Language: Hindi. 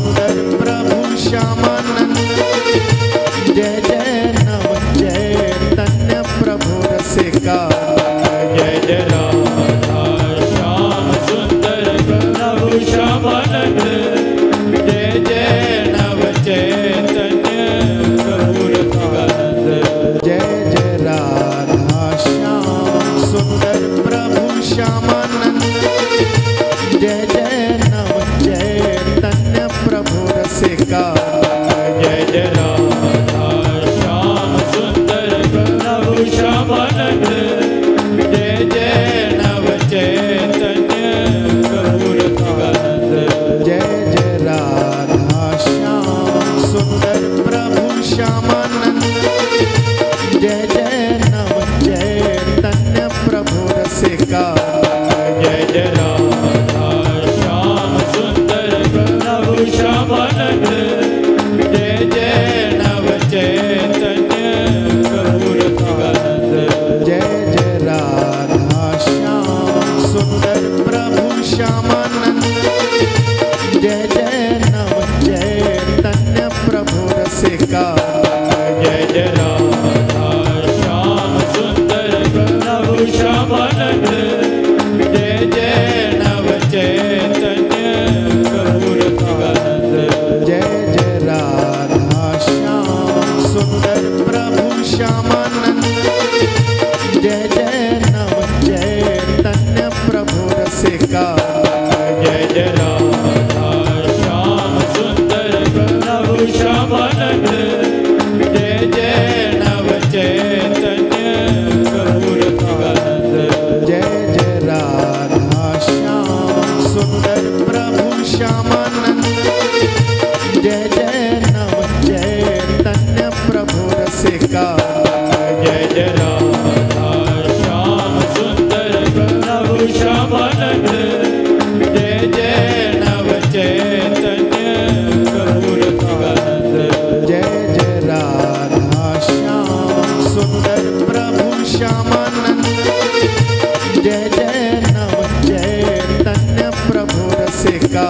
सुंदर प्रभु श्यामानंद। जय जय नव चैतन्य प्रभु रसिका। जय जय राधा श्याम सुंदर प्रभु श्यामानंद। जय जय नव चैतन्य प्रभु रसिकानंद। जय जय राधा श्याम सुंदर प्रभु श्यामानंद। जय जय नव चैतन्य प्रभु रसिका। जय जय राधा श्याम सुंदर प्रभु श्यामानंद। जय जय नव चैतन्य प्रभु रसिकानंद। जय जय राधा श्याम सुंदर प्रभु श्यामानंद। जय जय नव चैतन्य प्रभु रसिका। जय जय राधा श्याम सुंदर प्रभु श्यामानंद। जय जय नव चैतन्य प्रभु रसिकानंद। जय जय राधा श्याम सुंदर प्रभु श्यामानंद। जय जय नव चैतन्य प्रभु रसिका। जय जय राधा श्याम सुंदर प्रभु श्यामानंद। जय जय नव चैतन्य प्रभु रसिकानंद। जय जय राधा श्याम सुंदर प्रभु श्यामानंद। जय जय नव चैतन्य प्रभु रसिका। जय जय राधा श्याम सुंदर प्रभु श्यामानंद। जय जय नव चैतन्य प्रभु रसिकानंद। जय जय राधा श्याम सुंदर प्रभु श्यामानंद। जय जय नव चैतन्य प्रभु रसिका। जय जय राधा श्याम सुंदर प्रभु श्यामानंद। जय जय नव चैतन्य प्रभु रसिकानंद। जय जय राधा श्याम सुंदर प्रभु श्यामानंद। जय जय नव चैतन्य प्रभु रसिका।